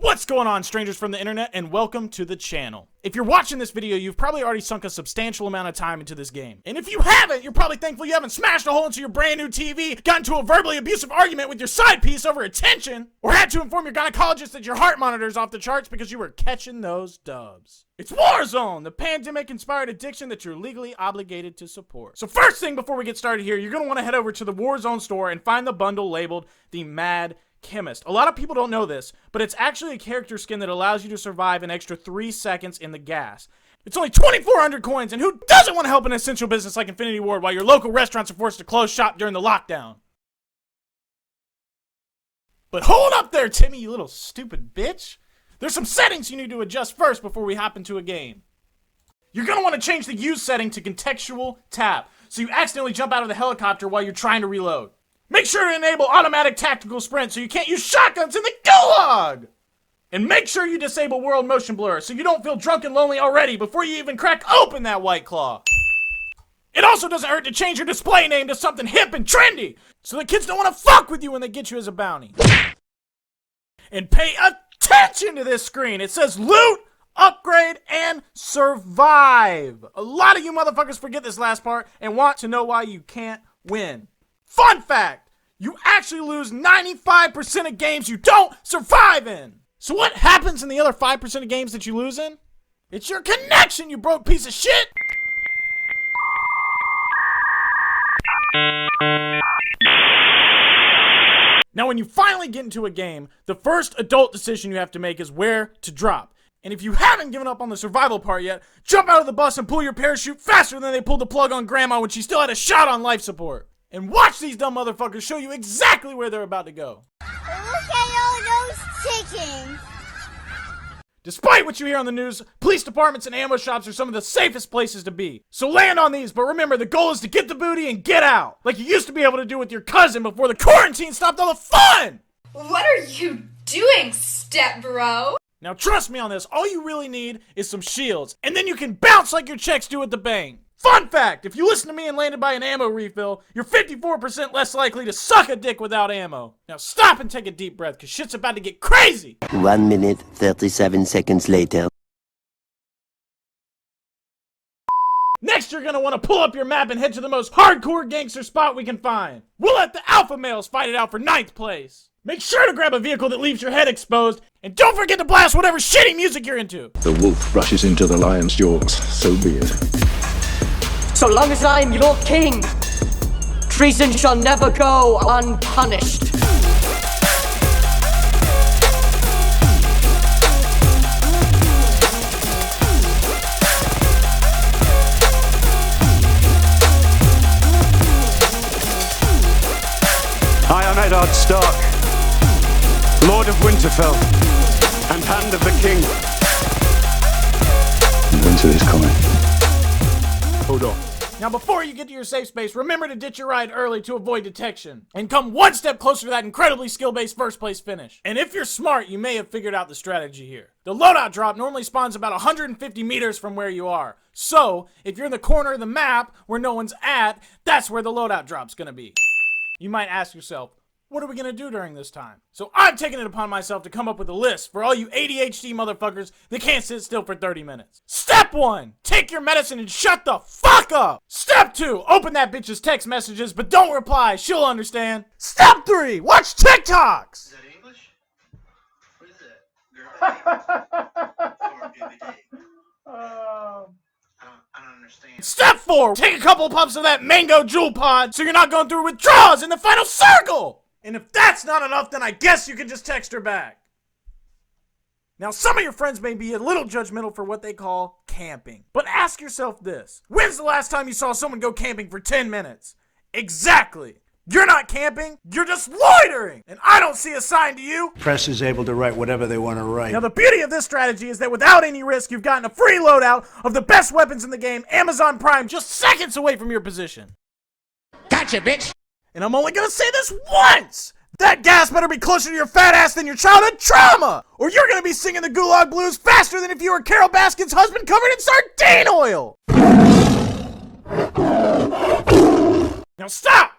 What's going on, strangers from the internet, and welcome to the channel. If you're watching this video, you've probably already sunk a substantial amount of time into this game. And if you haven't, you're probably thankful you haven't smashed a hole into your brand new TV, got into a verbally abusive argument with your side piece over attention, or had to inform your gynecologist that your heart monitor's off the charts because you were catching those dubs. It's Warzone, the pandemic-inspired addiction that you're legally obligated to support. So first thing before we get started here, you're going to want to head over to the Warzone store and find the bundle labeled the Mad Chemist. A lot of people don't know this, but it's actually a character skin that allows you to survive an extra 3 seconds in the gas. It's only 2,400 coins, and who doesn't want to help an essential business like Infinity Ward while your local restaurants are forced to close shop during the lockdown? But hold up there, Timmy, you little stupid bitch. There's some settings you need to adjust first before we hop into a game. You're going to want to change the use setting to contextual tap, so you accidentally jump out of the helicopter while you're trying to reload. Make sure to enable automatic tactical sprint so you can't use shotguns in the gulag! And make sure you disable world motion blur so you don't feel drunk and lonely already before you even crack open that White Claw. It also doesn't hurt to change your display name to something hip and trendy so the kids don't want to fuck with you when they get you as a bounty. And pay attention to this screen. It says loot, upgrade, and survive. A lot of you motherfuckers forget this last part and want to know why you can't win. Fun fact, you actually lose 95% of games you don't survive in. So what happens in the other 5% of games that you lose in? It's your connection, you broke piece of shit. Now when you finally get into a game, the first adult decision you have to make is where to drop. And if you haven't given up on the survival part yet, jump out of the bus and pull your parachute faster than they pulled the plug on grandma when she still had a shot on life support. And watch these dumb motherfuckers show you exactly where they're about to go. Look at all those chickens. Despite what you hear on the news, police departments and ammo shops are some of the safest places to be. So land on these, but remember the goal is to get the booty and get out. Like you used to be able to do with your cousin before the quarantine stopped all the fun! What are you doing, step bro? Now trust me on this, all you really need is some shields, and then you can bounce like your checks do at the bank. Fun fact, if you listen to me and landed by an ammo refill, you're 54% less likely to suck a dick without ammo. Now stop and take a deep breath, cause shit's about to get crazy! 1 minute, 37 seconds later. Next, you're gonna wanna pull up your map and head to the most hardcore gangster spot we can find. We'll let the alpha males fight it out for 9th place. Make sure to grab a vehicle that leaves your head exposed, and don't forget to blast whatever shitty music you're into. The wolf rushes into the lion's jaws, so be it. So long as I'm your king, treason shall never go unpunished. I am Eddard Stark, Lord of Winterfell, and Hand of the King. Winter is coming. Hold on. Now before you get to your safe space, remember to ditch your ride early to avoid detection. And come one step closer to that incredibly skill-based first place finish. And if you're smart, you may have figured out the strategy here. The loadout drop normally spawns about 150 meters from where you are. So, if you're in the corner of the map where no one's at, that's where the loadout drop's gonna be. You might ask yourself, what are we gonna do during this time? So I'm taking it upon myself to come up with a list for all you ADHD motherfuckers that can't sit still for 30 minutes. Step 1, take your medicine and shut the fuck up. Step 2, open that bitch's text messages, but don't reply, she'll understand. Step 3, watch TikToks. Is that English? What is that? I don't understand. Step 4, take a couple puffs of that mango jewel pod so you're not going through withdrawals in the final circle. And if that's not enough, then I guess you can just text her back. Now, some of your friends may be a little judgmental for what they call camping. But ask yourself this. When's the last time you saw someone go camping for 10 minutes? Exactly. You're not camping, you're just loitering. And I don't see a sign to you. Press is able to write whatever they want to write. Now, the beauty of this strategy is that without any risk, you've gotten a free loadout of the best weapons in the game, Amazon Prime, just seconds away from your position. Gotcha, bitch! And I'm only gonna say this once! That gas better be closer to your fat ass than your childhood trauma! Or you're gonna be singing the Gulag Blues faster than if you were Carol Baskin's husband covered in sardine oil! Now stop!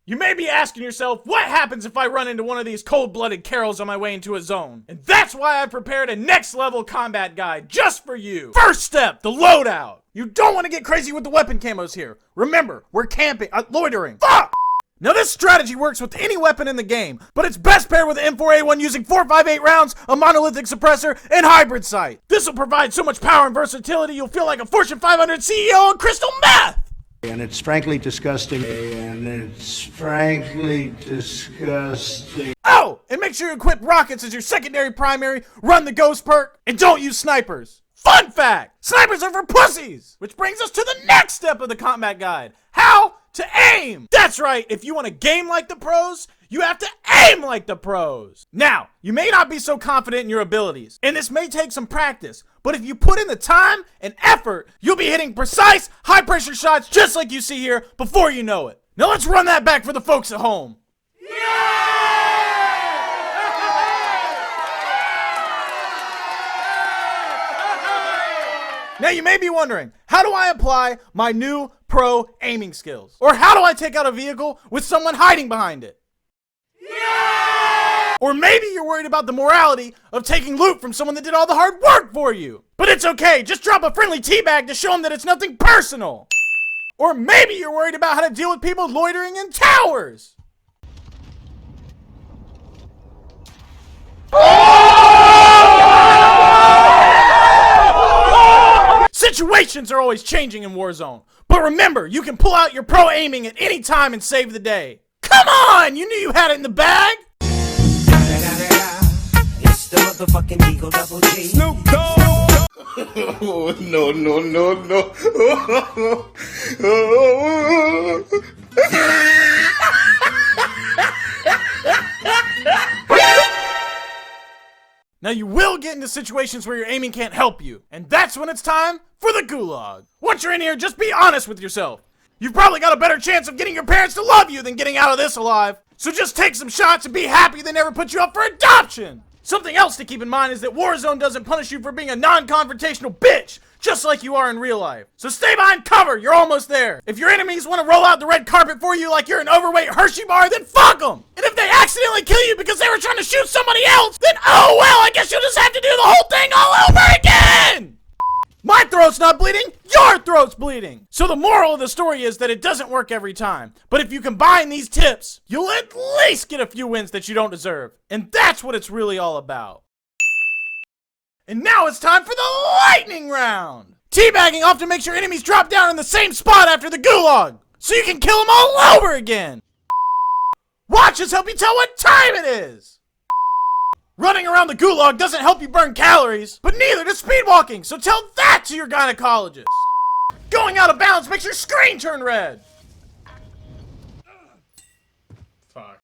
You may be asking yourself, what happens if I run into one of these cold-blooded Carols on my way into a zone? And that's why I prepared a next-level combat guide just for you. First step, the loadout. You don't want to get crazy with the weapon camos here. Remember, we're camping, loitering. Fuck! Now this strategy works with any weapon in the game, but it's best paired with an M4A1 using 4.58 rounds, a monolithic suppressor, and hybrid sight. This will provide so much power and versatility you'll feel like a Fortune 500 CEO on crystal meth! And it's frankly disgusting. Oh, and make sure you equip rockets as your secondary primary, run the ghost perk, and don't use snipers. Fun fact, snipers are for pussies! Which brings us to the next step of the combat guide. How to aim! That's right, if you want to game like the pros, you have to aim like the pros. Now, you may not be so confident in your abilities, and this may take some practice, but if you put in the time and effort, you'll be hitting precise, high-pressure shots just like you see here before you know it. Now let's run that back for the folks at home. Now you may be wondering, how do I apply my new pro aiming skills? Or how do I take out a vehicle with someone hiding behind it? Or maybe you're worried about the morality of taking loot from someone that did all the hard work for you. But it's okay, just drop a friendly teabag to show them that it's nothing personal. Or maybe you're worried about how to deal with people loitering in towers. Situations are always changing in Warzone. But remember, you can pull out your pro aiming at any time and save the day. Come on! You knew you had it in the bag! It's the motherfucking Eagle Double G. Snoop Dogg! Oh, no, no, no, no. Now you will get into situations where your aiming can't help you, and that's when it's time for the gulag. Once you're in here, just be honest with yourself. You've probably got a better chance of getting your parents to love you than getting out of this alive. So just take some shots and be happy they never put you up for adoption. Something else to keep in mind is that Warzone doesn't punish you for being a non-confrontational bitch, just like you are in real life. So stay behind cover, you're almost there. If your enemies want to roll out the red carpet for you like you're an overweight Hershey bar, then fuck them. And if they accidentally kill you because they were trying to shoot somebody else, then oh well, I guess you'll just have to do the whole thing all over again. My throat's not bleeding, your throat's bleeding. So the moral of the story is that it doesn't work every time. But if you combine these tips, you'll at least get a few wins that you don't deserve. And that's what it's really all about. And now it's time for the lightning round. Teabagging often makes your enemies drop down in the same spot after the gulag, so you can kill them all over again. Watch us help you tell what time it is. Running around the gulag doesn't help you burn calories, but neither does speedwalking, so tell that to your gynecologist. Going out of bounds makes your screen turn red. Fuck.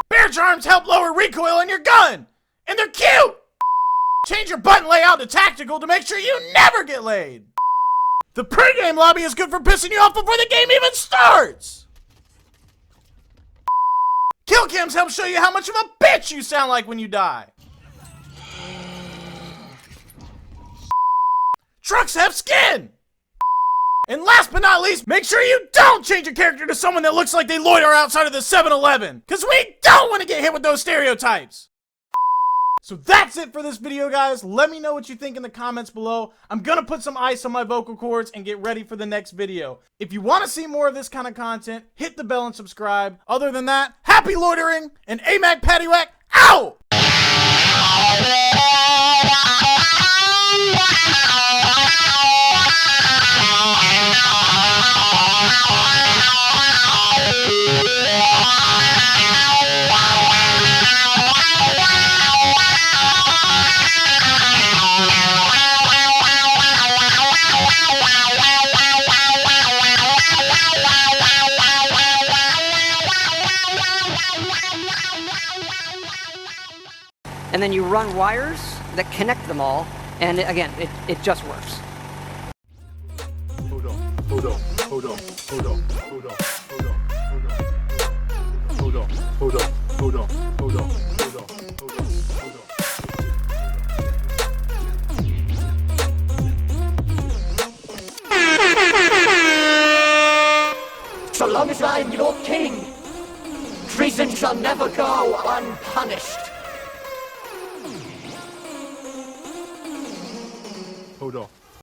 Bear charms help lower recoil on your gun, and they're cute. Change your button layout to tactical to make sure you never get laid. The pregame lobby is good for pissing you off before the game even starts. Kill cams help show you how much of a bitch you sound like when you die. Trucks have skin. And last but not least, make sure you don't change your character to someone that looks like they loiter outside of the 7-Eleven, because we don't want to get hit with those stereotypes. So that's it for this video, guys. Let me know what you think in the comments below. I'm gonna put some ice on my vocal cords and get ready for the next video. If you want to see more of this kind of content, hit the bell and subscribe. Other than that, happy loitering, and AyyMacPattyWak out! And then you run wires that connect them all, and again, it just works. Hold on, hold on, hold on, hold on, hold on, hold on, hold on, hold on, hold on, hold on, hold on, hold on, hold on. So long as I'm your king, treason shall never go unpunished. Hold on.